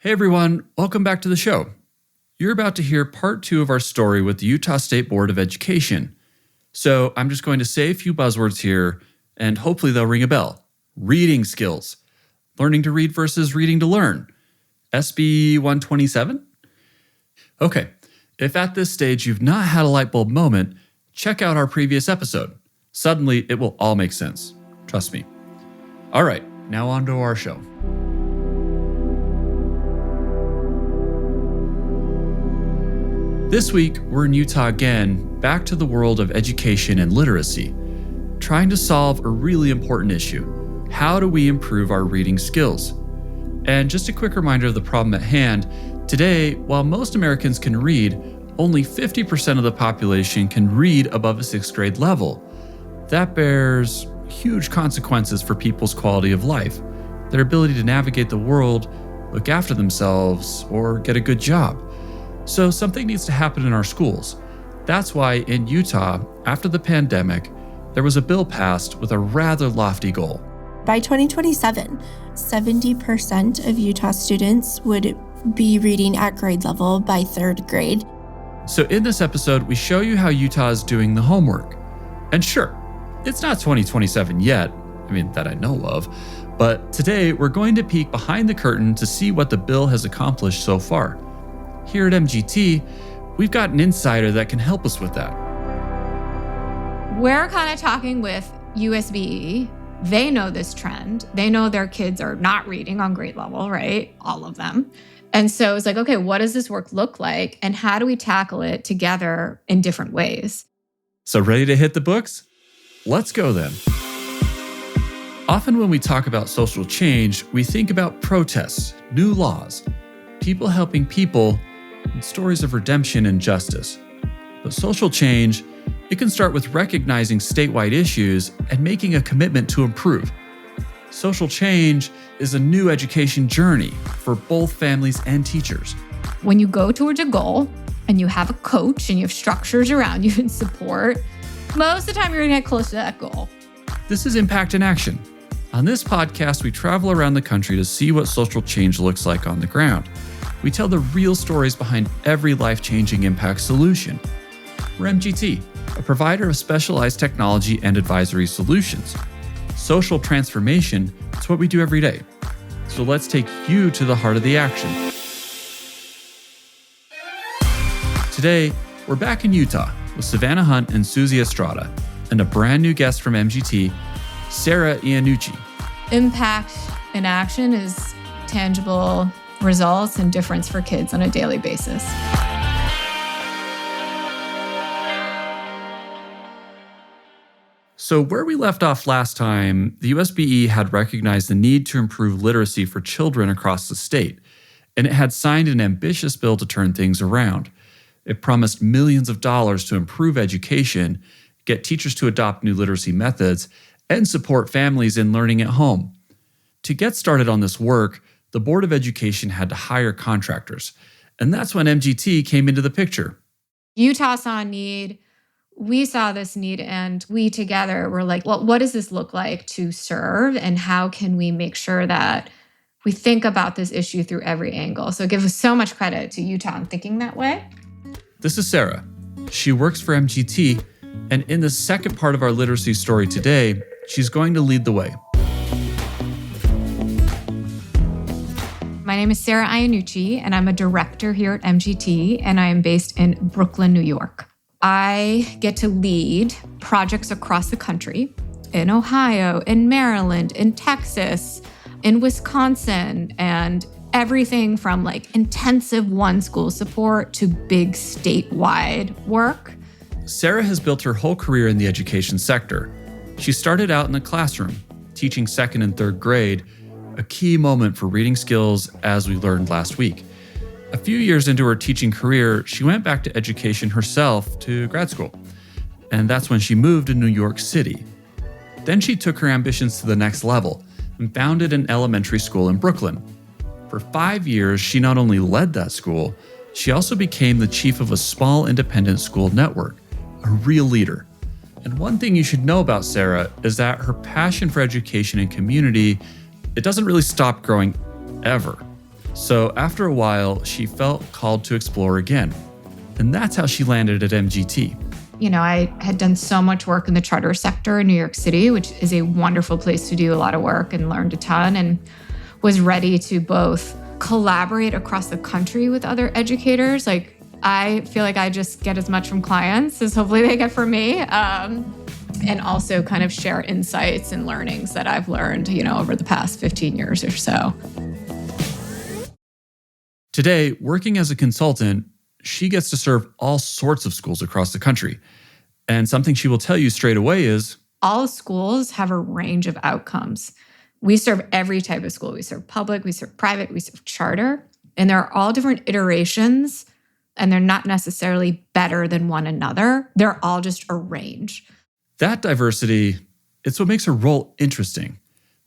Hey everyone, welcome back to the show. You're about to hear part 2 of our story with the Utah State Board of Education. So I'm just going to say a few buzzwords here, and hopefully they'll ring a bell. Reading skills. Learning to read versus reading to learn. SB 127? Okay, if at this stage you've not had a light bulb moment, check out our previous episode. Suddenly, it will all make sense. Trust me. All right, now on to our show. This week, we're in Utah again, back to the world of education and literacy, trying to solve a really important issue. How do we improve our reading skills? And just a quick reminder of the problem at hand, today, while most Americans can read, only 50% of the population can read above a 6th grade level. That bears huge consequences for people's quality of life, their ability to navigate the world, look after themselves, or get a good job. So something needs to happen in our schools. That's why in Utah, after the pandemic, there was a bill passed with a rather lofty goal. By 2027, 70% of Utah students would be reading at grade level by 3rd grade. So in this episode, we show you how Utah is doing the homework. And sure, it's not 2027 yet, that I know of, but today we're going to peek behind the curtain to see what the bill has accomplished so far. Here at MGT, we've got an insider that can help us with that. We're kind of talking with USBE. They know this trend. They know their kids are not reading on grade level, right? All of them. And so it's like, okay, what does this work look like? And how do we tackle it together in different ways? So ready to hit the books? Let's go then. Often when we talk about social change, we think about protests, new laws, people helping people, and stories of redemption and justice. But social change, it can start with recognizing statewide issues and making a commitment to improve. Social change is a new education journey for both families and teachers. When you go towards a goal and you have a coach and you have structures around you and support, most of the time you're gonna get close to that goal. This is Impact in Action. On this podcast, we travel around the country to see what social change looks like on the ground. We tell the real stories behind every life-changing impact solution. We're MGT, a provider of specialized technology and advisory solutions. Social transformation is what we do every day. So let's take you to the heart of the action. Today, we're back in Utah with Savannah Hunt and Susie Estrada, and a brand new guest from MGT, Sarah Iannucci. Impact in action is tangible results and difference for kids on a daily basis. So where we left off last time, the USBE had recognized the need to improve literacy for children across the state, and it had signed an ambitious bill to turn things around. It promised millions of dollars to improve education, get teachers to adopt new literacy methods, and support families in learning at home. To get started on this work, the Board of Education had to hire contractors, and that's when MGT came into the picture. Utah saw a need, we saw this need, and we together were like, well, what does this look like to serve, and how can we make sure that we think about this issue through every angle? So give us so much credit to Utah in thinking that way. This is Sarah. She works for MGT, and in the second part of our literacy story today, she's going to lead the way. My name is Sarah Iannucci, and I'm a director here at MGT, and I am based in Brooklyn, New York. I get to lead projects across the country, in Ohio, in Maryland, in Texas, in Wisconsin, and everything from intensive one-school support to big statewide work. Sarah has built her whole career in the education sector. She started out in the classroom, teaching 2nd and 3rd grade, a key moment for reading skills, as we learned last week. A few years into her teaching career, she went back to education herself to grad school. And that's when she moved to New York City. Then she took her ambitions to the next level and founded an elementary school in Brooklyn. For 5 years, she not only led that school, she also became the chief of a small independent school network, a real leader. And one thing you should know about Sarah is that her passion for education and community, it doesn't really stop growing ever. So after a while, she felt called to explore again. And that's how she landed at MGT. I had done so much work in the charter sector in New York City, which is a wonderful place to do a lot of work and learned a ton, and was ready to both collaborate across the country with other educators. Like, I feel like I just get as much from clients as hopefully they get from me. And also kind of share insights and learnings that I've learned, over the past 15 years or so. Today, working as a consultant, she gets to serve all sorts of schools across the country. And something she will tell you straight away is, all schools have a range of outcomes. We serve every type of school. We serve public, we serve private, we serve charter. And there are all different iterations, and they're not necessarily better than one another. They're all just a range. That diversity, it's what makes her role interesting.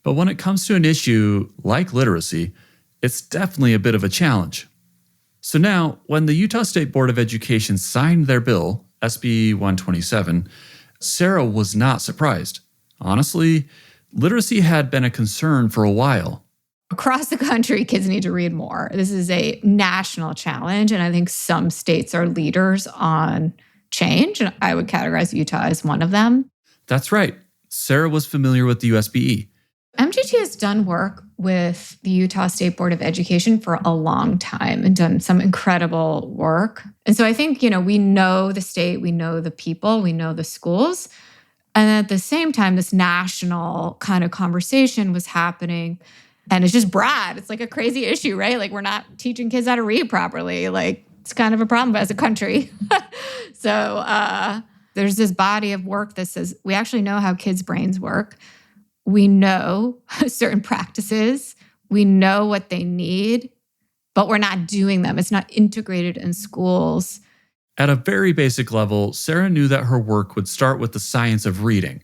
But when it comes to an issue like literacy, it's definitely a bit of a challenge. So now, when the Utah State Board of Education signed their bill, SB 127, Sarah was not surprised. Honestly, literacy had been a concern for a while. Across the country, kids need to read more. This is a national challenge, and I think some states are leaders on change, and I would categorize Utah as one of them. That's right. Sarah was familiar with the USBE. MGT has done work with the Utah State Board of Education for a long time and done some incredible work. And so I think, we know the state, we know the people, we know the schools. And at the same time, this national kind of conversation was happening. And it's just broad. It's like a crazy issue, right? Like, we're not teaching kids how to read properly. Like, it's kind of a problem as a country. So there's this body of work that says we actually know how kids' brains work. We know certain practices. We know what they need, but we're not doing them. It's not integrated in schools. At a very basic level, Sarah knew that her work would start with the science of reading.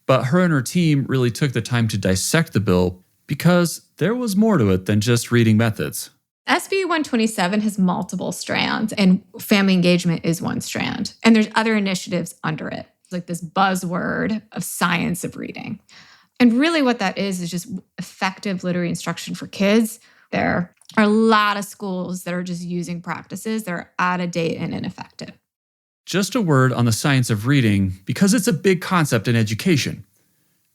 But her and her team really took the time to dissect the bill because there was more to it than just reading methods. SB 127 has multiple strands, and family engagement is one strand. And there's other initiatives under it. It's like this buzzword of science of reading. And really what that is just effective literary instruction for kids. There are a lot of schools that are just using practices that are out of date and ineffective. Just a word on the science of reading, because it's a big concept in education.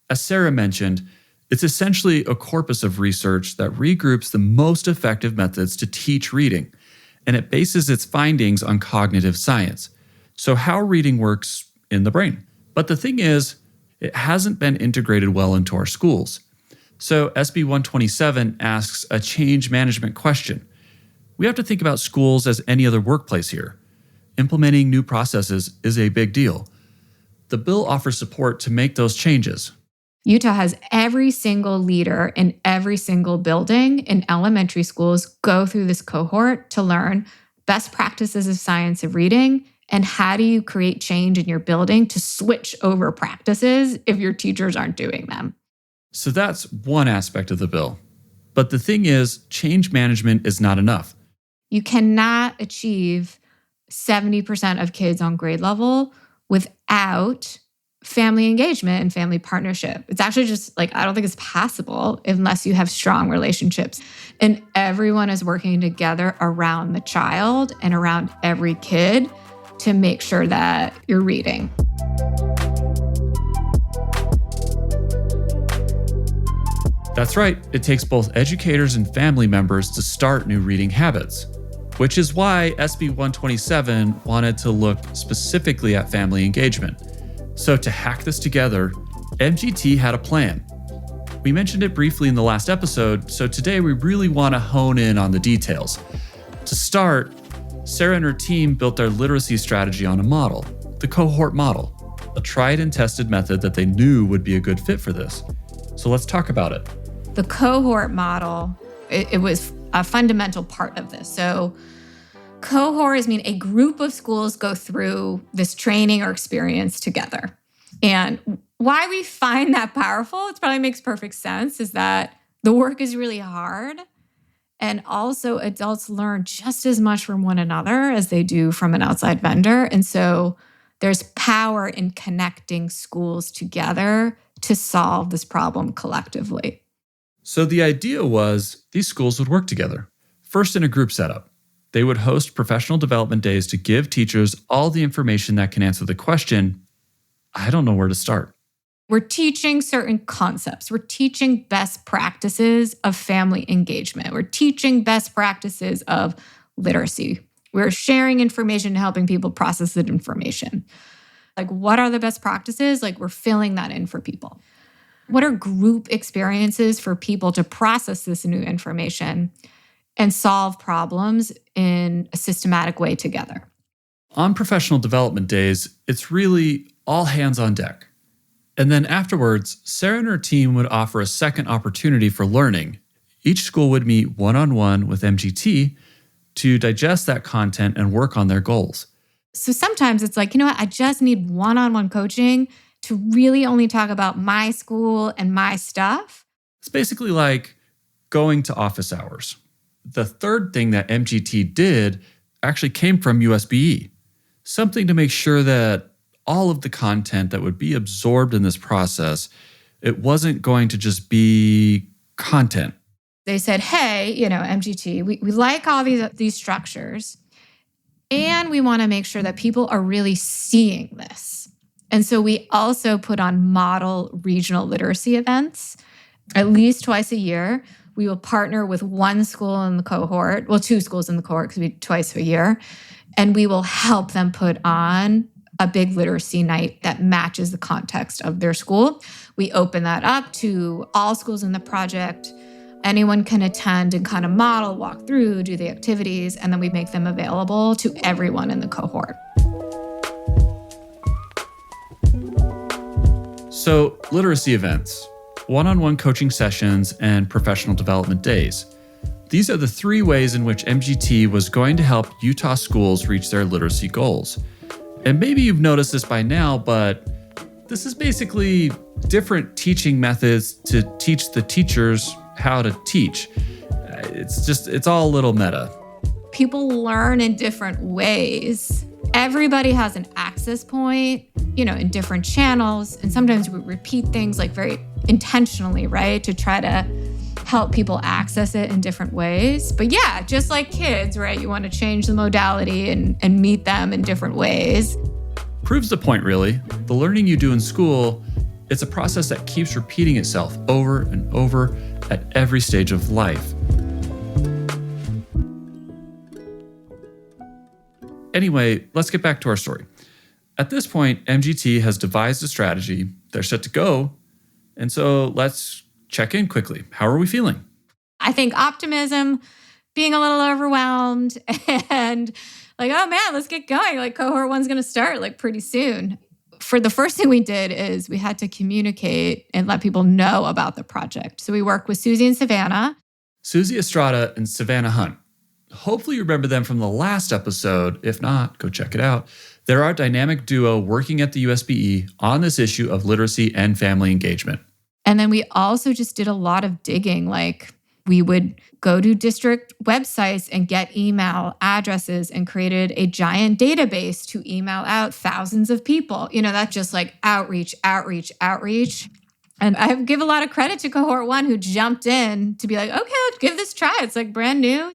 As Sarah mentioned, it's essentially a corpus of research that regroups the most effective methods to teach reading, and it bases its findings on cognitive science. So how reading works in the brain. But the thing is, it hasn't been integrated well into our schools. So SB 127 asks a change management question. We have to think about schools as any other workplace here. Implementing new processes is a big deal. The bill offers support to make those changes. Utah has every single leader in every single building in elementary schools go through this cohort to learn best practices of science of reading and how do you create change in your building to switch over practices if your teachers aren't doing them. So that's one aspect of the bill. But the thing is, change management is not enough. You cannot achieve 70% of kids on grade level without family engagement and family partnership. It's actually just I don't think it's possible unless you have strong relationships. And everyone is working together around the child and around every kid to make sure that you're reading. That's right. It takes both educators and family members to start new reading habits, which is why SB 127 wanted to look specifically at family engagement. So to hack this together, MGT had a plan. We mentioned it briefly in the last episode, so today we really want to hone in on the details. To start, Sarah and her team built their literacy strategy on a model, the cohort model, a tried and tested method that they knew would be a good fit for this. So let's talk about it. The cohort model, it was a fundamental part of this. So cohorts mean a group of schools go through this training or experience together. And why we find that powerful, it probably makes perfect sense, is that the work is really hard. And also adults learn just as much from one another as they do from an outside vendor. And so there's power in connecting schools together to solve this problem collectively. So the idea was these schools would work together. First, in a group setup, they would host professional development days to give teachers all the information that can answer the question, I don't know where to start. We're teaching certain concepts. We're teaching best practices of family engagement. We're teaching best practices of literacy. We're sharing information and helping people process that information. Like, what are the best practices? Like, we're filling that in for people. What are group experiences for people to process this new information and solve problems in a systematic way together? On professional development days, it's really all hands on deck. And then afterwards, Sarah and her team would offer a second opportunity for learning. Each school would meet one-on-one with MGT to digest that content and work on their goals. So sometimes it's like, you know what, I just need one-on-one coaching to really only talk about my school and my stuff. It's basically like going to office hours. The third thing that MGT did actually came from USBE, something to make sure that all of the content that would be absorbed in this process, it wasn't going to just be content. They said, hey, MGT, we like all these structures, and we want to make sure that people are really seeing this. And so we also put on model regional literacy events at least twice a year. We will partner with one school in the cohort, well, two schools in the cohort, because we do twice a year, and we will help them put on a big literacy night that matches the context of their school. We open that up to all schools in the project. Anyone can attend and kind of model, walk through, do the activities, and then we make them available to everyone in the cohort. So, literacy events, one-on-one coaching sessions, and professional development days. These are the three ways in which MGT was going to help Utah schools reach their literacy goals. And maybe you've noticed this by now, but this is basically different teaching methods to teach the teachers how to teach. It's all a little meta. People learn in different ways. Everybody has an access point, in different channels. And sometimes we repeat things like very intentionally, right? To try to help people access it in different ways. But yeah, just like kids, right? You want to change the modality and meet them in different ways. Proves the point, really. The learning you do in school, it's a process that keeps repeating itself over and over at every stage of life. Anyway, let's get back to our story. At this point, MGT has devised a strategy. They're set to go. And so let's check in quickly. How are we feeling? I think optimism, being a little overwhelmed, and like, oh man, let's get going. Like, cohort one's going to start like pretty soon. For the first thing we did is we had to communicate and let people know about the project. So we worked with Susie and Savannah. Susie Estrada and Savannah Hunt. Hopefully you remember them from the last episode. If not, go check it out. They're our dynamic duo working at the USBE on this issue of literacy and family engagement. And then we also just did a lot of digging. Like, we would go to district websites and get email addresses and created a giant database to email out thousands of people. That's just like outreach. And I give a lot of credit to cohort one who jumped in to be like, okay, let's give this a try. It's like brand new.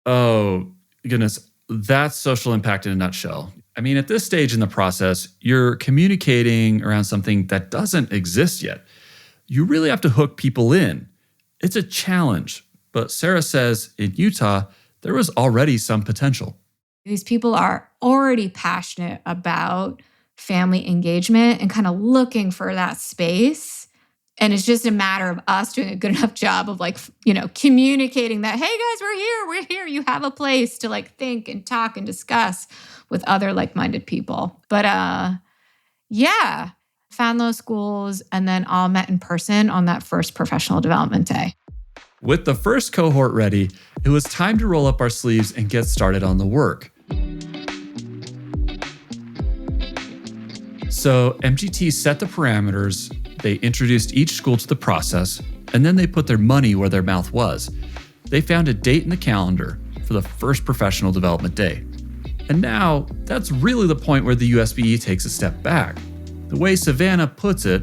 Oh, goodness. That's social impact in a nutshell. I mean, at this stage in the process, you're communicating around something that doesn't exist yet. You really have to hook people in. It's a challenge, but Sarah says in Utah, there was already some potential. These people are already passionate about family engagement and kind of looking for that space. And it's just a matter of us doing a good enough job of communicating that, hey guys, we're here. You have a place to think and talk and discuss with other like-minded people. But yeah. Found those schools, and then all met in person on that first professional development day. With the first cohort ready, it was time to roll up our sleeves and get started on the work. So MGT set the parameters, they introduced each school to the process, and then they put their money where their mouth was. They found a date in the calendar for the first professional development day. And now, that's really the point where the USBE takes a step back. The way Savannah puts it,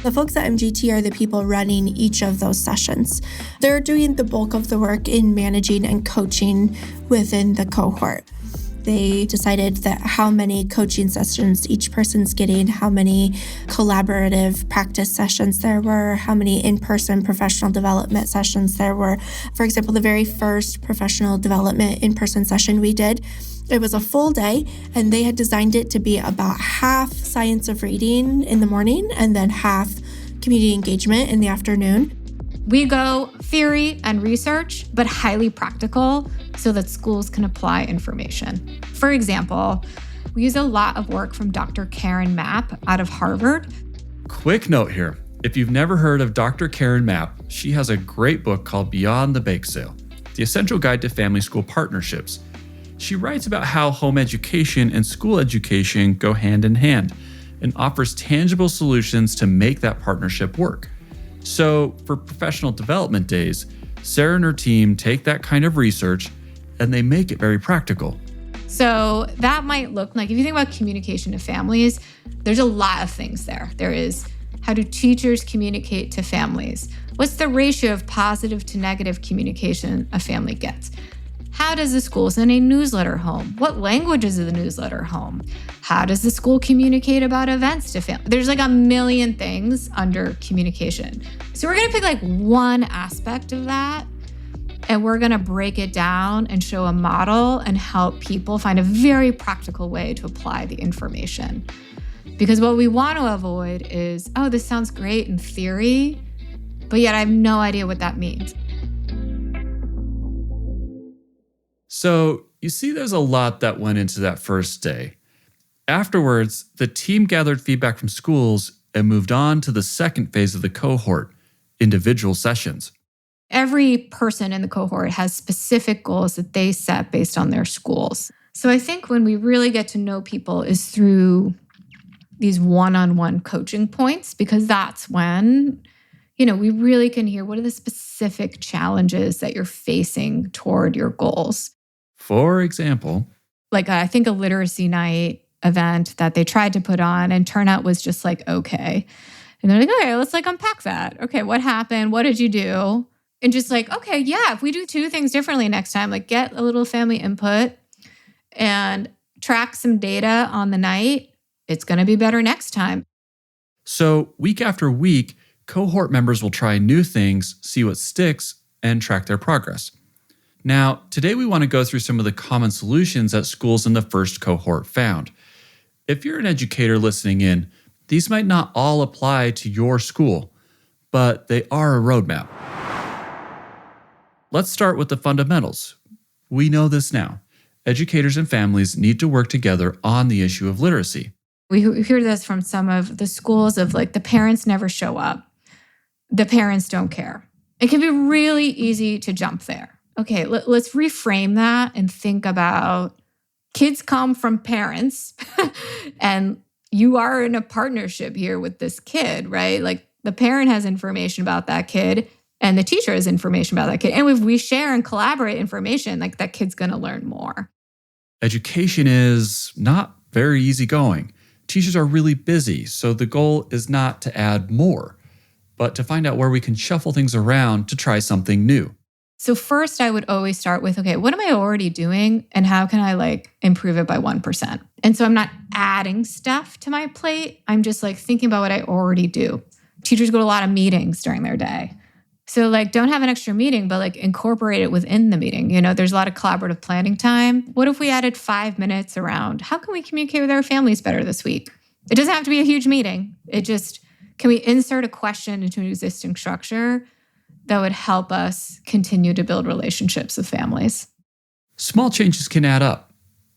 The folks at MGT are the people running each of those sessions. They're doing the bulk of the work in managing and coaching within the cohort. They decided that how many coaching sessions each person's getting, how many collaborative practice sessions there were, how many in-person professional development sessions there were. For example, the very first professional development in-person session we did, it was a full day, and they had designed it to be about half science of reading in the morning and then half community engagement in the afternoon. We go theory and research, but highly practical so that schools can apply information. For example, we use a lot of work from Dr. Karen Mapp out of Harvard. Quick note here. If you've never heard of Dr. Karen Mapp, she has a great book called Beyond the Bake Sale, The Essential Guide to Family-School Partnerships. She writes about how home education and school education go hand in hand and offers tangible solutions to make that partnership work. So for professional development days, Sarah and her team take that kind of research and they make it very practical. So that might look like, if you think about communication to families, there's a lot of things there. There is, how do teachers communicate to families? What's the ratio of positive to negative communication a family gets? How does the school send a newsletter home? What language is the newsletter home? How does the school communicate about events to families? There's like a million things under communication. So we're gonna pick like one aspect of that, and we're gonna break it down and show a model and help people find a very practical way to apply the information. Because what we want to avoid is, oh, this sounds great in theory, but yet I have no idea what that means. So you see there's a lot that went into that first day. Afterwards, the team gathered feedback from schools and moved on to the second phase of the cohort, individual sessions. Every person in the cohort has specific goals that they set based on their schools. So I think when we really get to know people is through these one-on-one coaching points, because that's when, we really can hear what are the specific challenges that you're facing toward your goals. For example, like I think a literacy night event that they tried to put on and turnout was just like, okay. And they're like, okay, let's like unpack that. Okay, what happened? What did you do? And just like, okay, yeah, if we do two things differently next time, like get a little family input and track some data on the night, it's going to be better next time. So week after week, cohort members will try new things, see what sticks, and track their progress. Now, today we want to go through some of the common solutions that schools in the first cohort found. If you're an educator listening in, these might not all apply to your school, but they are a roadmap. Let's start with the fundamentals. We know this now. Educators and families need to work together on the issue of literacy. We hear this from some of the schools of like the parents never show up. The parents don't care. It can be really easy to jump there. Okay, let's reframe that and think about kids come from parents and you are in a partnership here with this kid, right? Like the parent has information about that kid and the teacher has information about that kid. And if we share and collaborate information, like that kid's going to learn more. Education is not very easygoing. Teachers are really busy, so the goal is not to add more, but to find out where we can shuffle things around to try something new. So first, I would always start with, okay, what am I already doing and how can I like improve it by 1%? And so I'm not adding stuff to my plate. I'm just like thinking about what I already do. Teachers go to a lot of meetings during their day. So like don't have an extra meeting, but like incorporate it within the meeting. There's a lot of collaborative planning time. What if we added 5 minutes around how can we communicate with our families better this week? It doesn't have to be a huge meeting. Can we insert a question into an existing structure that would help us continue to build relationships with families? Small changes can add up.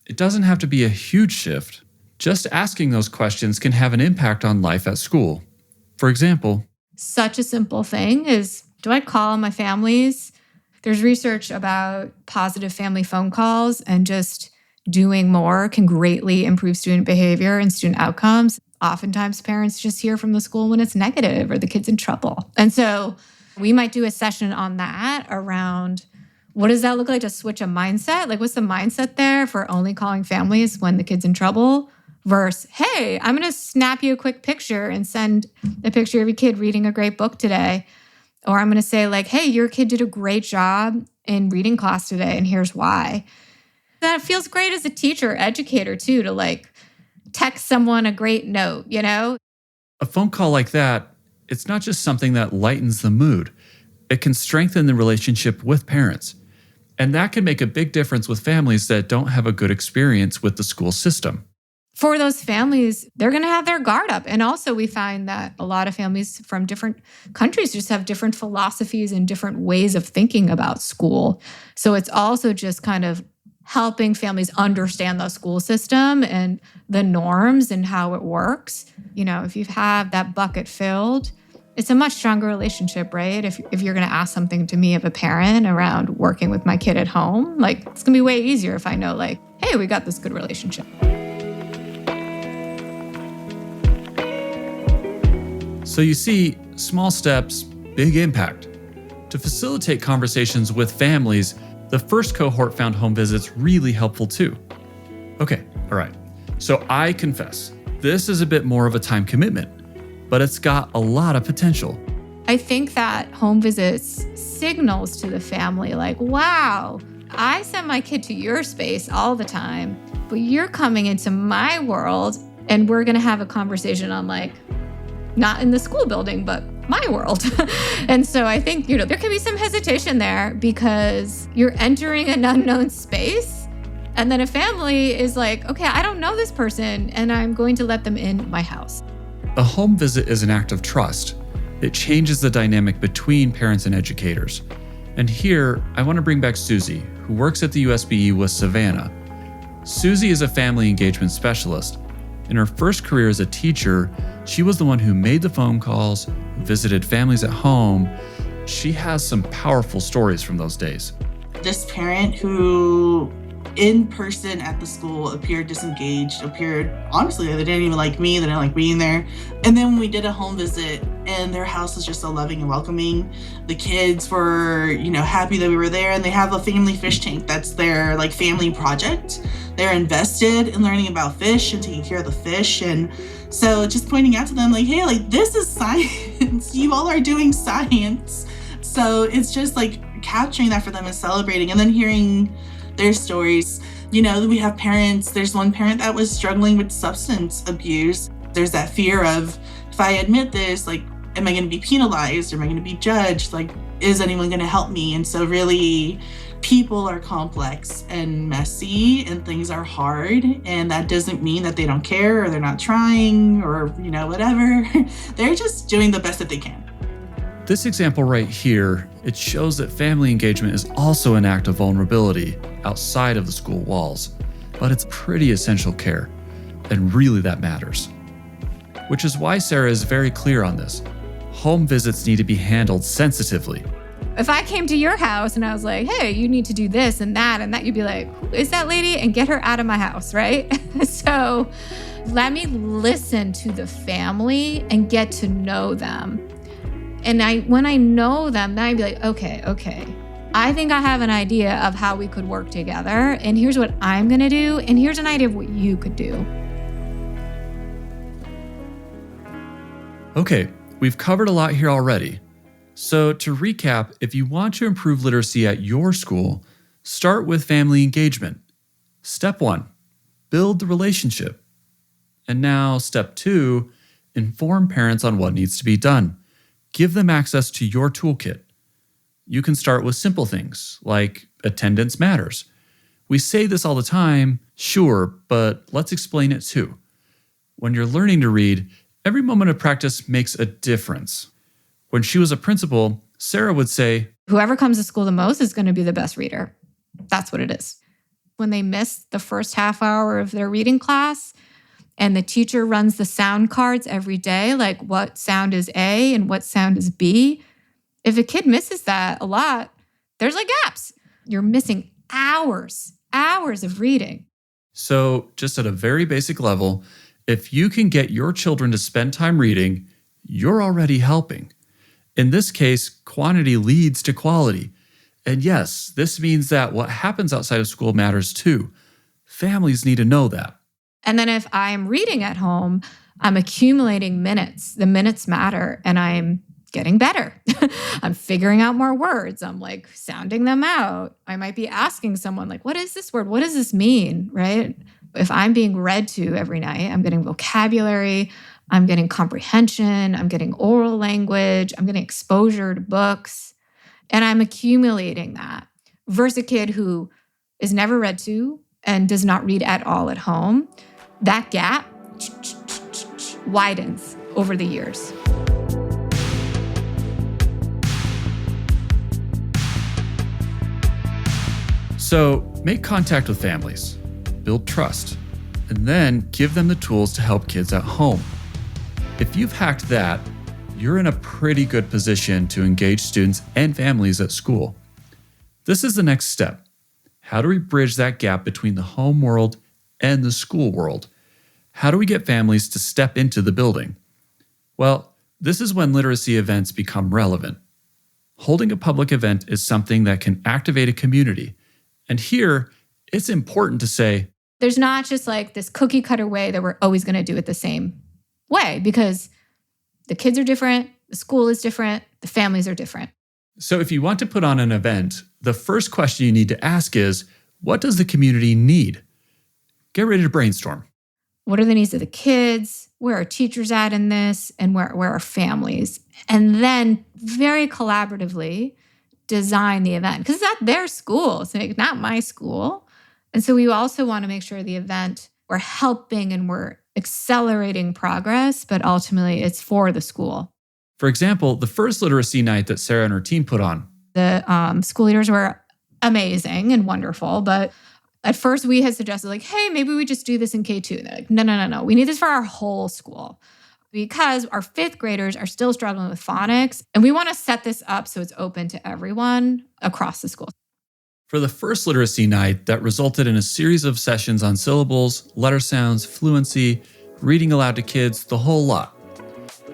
It doesn't have to be a huge shift. Just asking those questions can have an impact on life at school. For example, such a simple thing is, do I call my families? There's research about positive family phone calls, and just doing more can greatly improve student behavior and student outcomes. Oftentimes parents just hear from the school when it's negative or the kid's in trouble. And so we might do a session on that around what does that look like to switch a mindset? Like what's the mindset there for only calling families when the kid's in trouble versus, hey, I'm going to snap you a quick picture and send a picture of your kid reading a great book today. Or I'm going to say like, hey, your kid did a great job in reading class today, and here's why. That feels great as a teacher, educator too, to like text someone a great note, you know? A phone call like that, it's not just something that lightens the mood. It can strengthen the relationship with parents. And that can make a big difference with families that don't have a good experience with the school system. For those families, they're going to have their guard up. And also we find that a lot of families from different countries just have different philosophies and different ways of thinking about school. So it's also just kind of helping families understand the school system and the norms and how it works. You know, if you have that bucket filled, it's a much stronger relationship, right? If you're going to ask something to me of a parent around working with my kid at home, like it's going to be way easier if I know like, hey, we got this good relationship. So you see, small steps, big impact. To facilitate conversations with families, the first cohort found home visits really helpful too. Okay, all right. So I confess, this is a bit more of a time commitment, but it's got a lot of potential. I think that home visits signals to the family like, wow, I send my kid to your space all the time, but you're coming into my world and we're going to have a conversation on like, not in the school building, but my world. And so I think, there can be some hesitation there because you're entering an unknown space. And then a family is like, okay, I don't know this person and I'm going to let them in my house. A home visit is an act of trust. It changes the dynamic between parents and educators. And here, I want to bring back Susie, who works at the USBE with Savannah. Susie is a family engagement specialist. In her first career as a teacher, she was the one who made the phone calls, visited families at home. She has some powerful stories from those days. This parent who in person at the school appeared disengaged, honestly, they didn't even like me, they didn't like being there. And then when we did a home visit and their house was just so loving and welcoming, the kids were, happy that we were there, and they have a family fish tank. That's their like family project. They're invested in learning about fish and taking care of the fish. And so just pointing out to them like, hey, like this is science. You all are doing science. So it's just like capturing that for them and celebrating, and then hearing their stories. We have parents, there's one parent that was struggling with substance abuse. There's that fear of, if I admit this, like, am I going to be penalized? Am I going to be judged? Like, is anyone going to help me? And so really, people are complex and messy and things are hard. And that doesn't mean that they don't care or they're not trying or, whatever. They're just doing the best that they can. This example right here, it shows that family engagement is also an act of vulnerability outside of the school walls, but it's pretty essential care, and really that matters. Which is why Sarah is very clear on this. Home visits need to be handled sensitively. If I came to your house and I was like, hey, you need to do this and that, you'd be like, who is that lady? And get her out of my house, right? So let me listen to the family and get to know them. And when I know them, then I'd be like, okay, I think I have an idea of how we could work together. And here's what I'm going to do. And here's an idea of what you could do. Okay, we've covered a lot here already. So to recap, if you want to improve literacy at your school, start with family engagement. Step 1, build the relationship. And now step 2, inform parents on what needs to be done. Give them access to your toolkit. You can start with simple things like attendance matters. We say this all the time, sure, but let's explain it too. When you're learning to read, every moment of practice makes a difference. When she was a principal, Sarah would say, whoever comes to school the most is going to be the best reader. That's what it is. When they miss the first half hour of their reading class, and the teacher runs the sound cards every day, like what sound is A and what sound is B. If a kid misses that a lot, there's like gaps. You're missing hours of reading. So just at a very basic level, if you can get your children to spend time reading, you're already helping. In this case, quantity leads to quality. And yes, this means that what happens outside of school matters too. Families need to know that. And then if I'm reading at home, I'm accumulating minutes. The minutes matter, and I'm getting better. I'm figuring out more words. I'm like sounding them out. I might be asking someone like, what is this word? What does this mean? Right? If I'm being read to every night, I'm getting vocabulary, I'm getting comprehension, I'm getting oral language, I'm getting exposure to books, and I'm accumulating that versus a kid who is never read to and does not read at all at home. That gap widens over the years. So make contact with families, build trust, and then give them the tools to help kids at home. If you've hacked that, you're in a pretty good position to engage students and families at school. This is the next step. How do we bridge that gap between the home world and the school world? How do we get families to step into the building? Well, this is when literacy events become relevant. Holding a public event is something that can activate a community. And here, it's important to say, there's not just like this cookie cutter way that we're always going to do it the same way, because the kids are different, the school is different, the families are different. So if you want to put on an event, the first question you need to ask is, what does the community need? Get ready to brainstorm. What are the needs of the kids? Where are teachers at in this? And where are families? And then very collaboratively design the event, because it's at their school, so it's not my school. And so we also want to make sure the event, we're helping and we're accelerating progress, but ultimately it's for the school. For example, the first literacy night that Sarah and her team put on. The school leaders were amazing and wonderful, but at first we had suggested like, hey, maybe we just do this in K2. And they're like, no. We need this for our whole school, because our fifth graders are still struggling with phonics. And we want to set this up so it's open to everyone across the school. For the first literacy night, that resulted in a series of sessions on syllables, letter sounds, fluency, reading aloud to kids, the whole lot.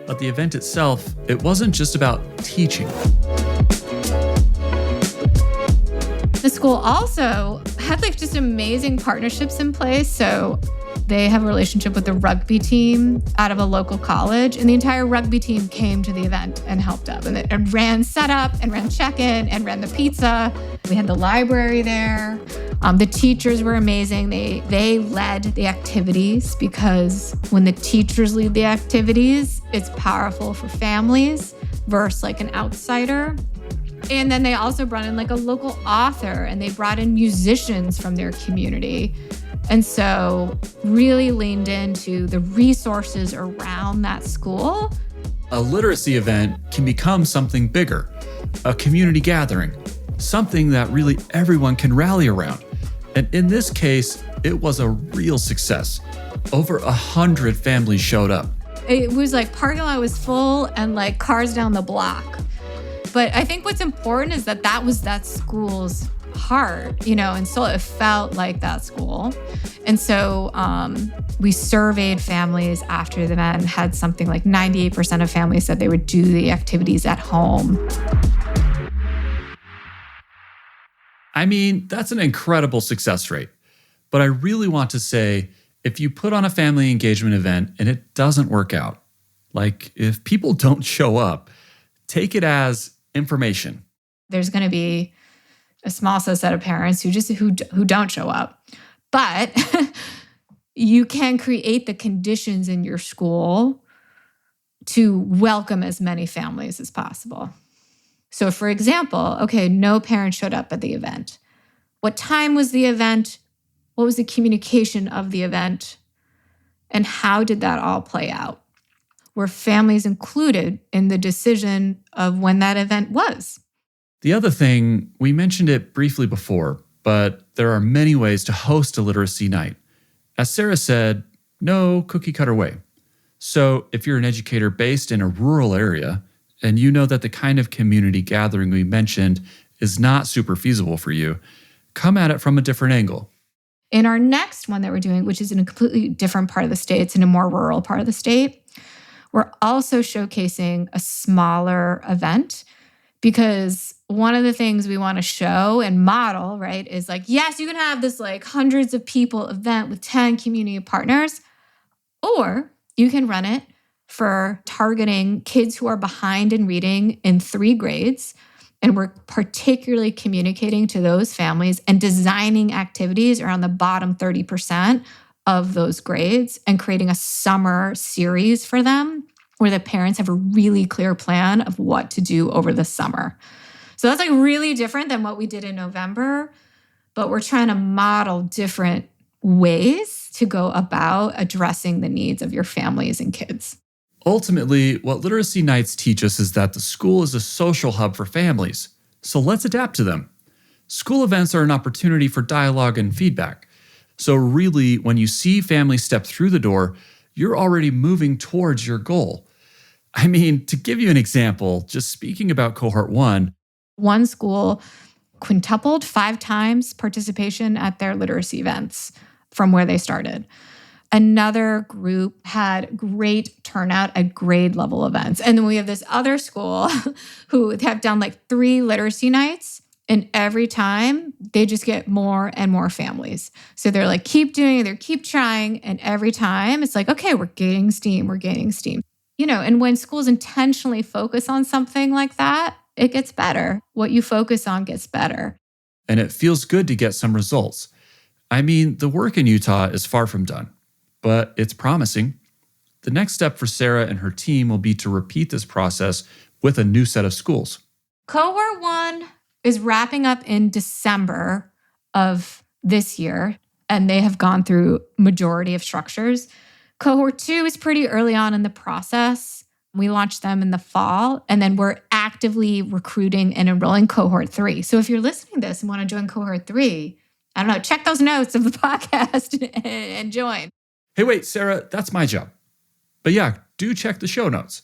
But the event itself, it wasn't just about teaching. The school also had like just amazing partnerships in place. So they have a relationship with the rugby team out of a local college, and the entire rugby team came to the event and helped up and ran setup and ran check-in and ran the pizza. We had the library there. The teachers were amazing. They led the activities, because when the teachers lead the activities, it's powerful for families versus like an outsider. And then they also brought in like a local author, and they brought in musicians from their community. And so really leaned into the resources around that school. A literacy event can become something bigger, a community gathering, something that really everyone can rally around. And in this case, it was a real success. Over 100 families showed up. It was like parking lot was full and like cars down the block. But I think what's important is that was that school's heart, and so it felt like that school. And so we surveyed families after the event, had something like 98% of families said they would do the activities at home. I mean, that's an incredible success rate. But I really want to say, if you put on a family engagement event and it doesn't work out, like if people don't show up, take it as information. There's going to be a small subset of parents who don't show up. But you can create the conditions in your school to welcome as many families as possible. So for example, okay, no parents showed up at the event. What time was the event? What was the communication of the event? And how did that all play out? Were families included in the decision of when that event was? The other thing, we mentioned it briefly before, but there are many ways to host a literacy night. As Sarah said, no cookie cutter way. So if you're an educator based in a rural area, and you know that the kind of community gathering we mentioned is not super feasible for you, come at it from a different angle. In our next one that we're doing, which is in a completely different part of the state, it's in a more rural part of the state, we're also showcasing a smaller event, because one of the things we want to show and model, right, is like, yes, you can have this like hundreds of people event with 10 community partners, or you can run it for targeting kids who are behind in reading in 3 grades. And we're particularly communicating to those families and designing activities around the bottom 30% of those grades and creating a summer series for them where the parents have a really clear plan of what to do over the summer. So that's like really different than what we did in November, but we're trying to model different ways to go about addressing the needs of your families and kids. Ultimately, what Literacy Nights teach us is that the school is a social hub for families, so let's adapt to them. School events are an opportunity for dialogue and feedback. So really, when you see families step through the door, you're already moving towards your goal. I mean, to give you an example, just speaking about Cohort 1, one school quintupled 5 times participation at their literacy events from where they started. Another group had great turnout at grade level events. And then we have this other school who have done like 3 literacy nights. And every time they just get more and more families. So they're like, keep doing it, they keep trying. And every time it's like, okay, we're gaining steam. And when schools intentionally focus on something like that, it gets better. What you focus on gets better. And it feels good to get some results. I mean, the work in Utah is far from done, but it's promising. The next step for Sarah and her team will be to repeat this process with a new set of schools. Cohort 1 is wrapping up in December of this year, and they have gone through majority of structures. Cohort 2 is pretty early on in the process. We launched them in the fall, and then we're actively recruiting and enrolling Cohort 3. So if you're listening to this and want to join Cohort 3, I don't know, check those notes of the podcast and join. Hey, wait, Sarah, that's my job. But yeah, do check the show notes.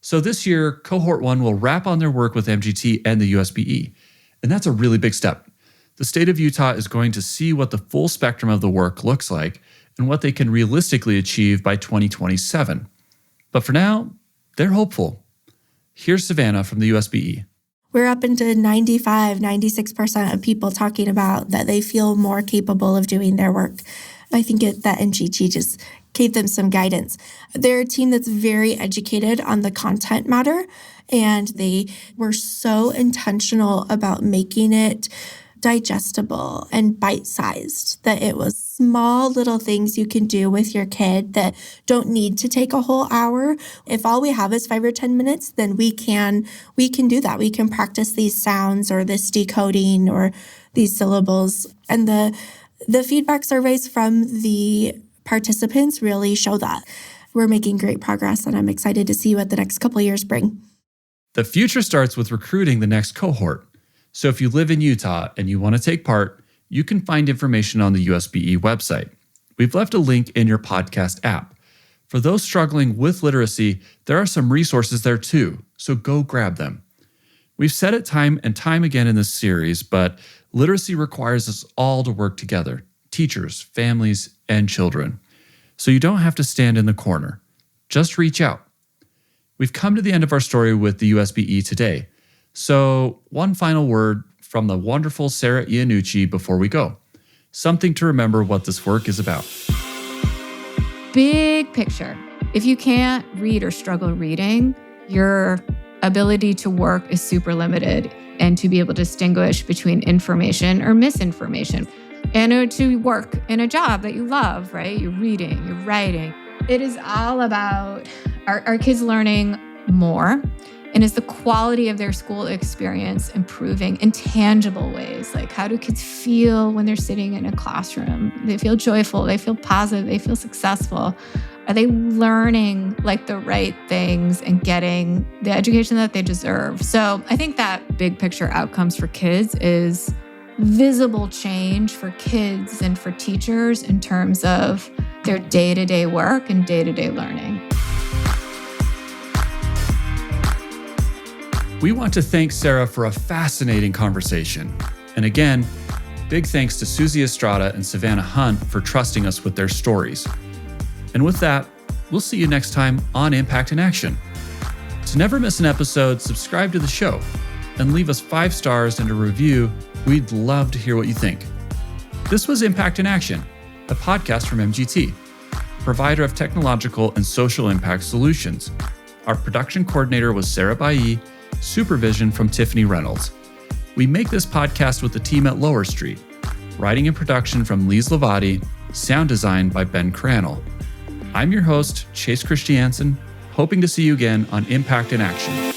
So this year, Cohort 1 will wrap on their work with MGT and the USBE. And that's a really big step. The state of Utah is going to see what the full spectrum of the work looks like and what they can realistically achieve by 2027. But for now, they're hopeful. Here's Savannah from the USBE. We're up into 96% of people talking about that they feel more capable of doing their work. I think that MGT just gave them some guidance. They're a team that's very educated on the content matter, and they were so intentional about making it digestible and bite-sized, that it was small little things you can do with your kid that don't need to take a whole hour. If all we have is 5 or 10 minutes, then we can do that. We can practice these sounds or this decoding or these syllables. And the feedback surveys from the participants really show that. We're making great progress, and I'm excited to see what the next couple of years bring. The future starts with recruiting the next cohort. So if you live in Utah and you want to take part, you can find information on the USBE website. We've left a link in your podcast app. For those struggling with literacy, there are some resources there too, so go grab them. We've said it time and time again in this series, but literacy requires us all to work together, teachers, families, and children. So you don't have to stand in the corner. Just reach out. We've come to the end of our story with the USBE today. So one final word from the wonderful Sarah Iannucci before we go. Something to remember what this work is about. Big picture. If you can't read or struggle reading, your ability to work is super limited, and to be able to distinguish between information or misinformation, and to work in a job that you love, right? You're reading, you're writing. It is all about our kids learning more, and is the quality of their school experience improving in tangible ways? Like, how do kids feel when they're sitting in a classroom? They feel joyful, they feel positive, they feel successful. Are they learning like the right things and getting the education that they deserve? So I think that big picture outcomes for kids is visible change for kids and for teachers in terms of their day-to-day work and day-to-day learning. We want to thank Sarah for a fascinating conversation. And again, big thanks to Susie Estrada and Savannah Hunt for trusting us with their stories. And with that, we'll see you next time on Impact in Action. To never miss an episode, subscribe to the show. and leave us 5 stars and a review. We'd love to hear what you think. This was Impact in Action, a podcast from MGT, provider of technological and social impact solutions. Our production coordinator was Sarah Iannucci, supervision from Tiffany Reynolds. We make this podcast with the team at Lower Street. Writing and production from Lise Lavati, sound design by Ben Crannell. I'm your host, Chase Christiansen, hoping to see you again on Impact in Action.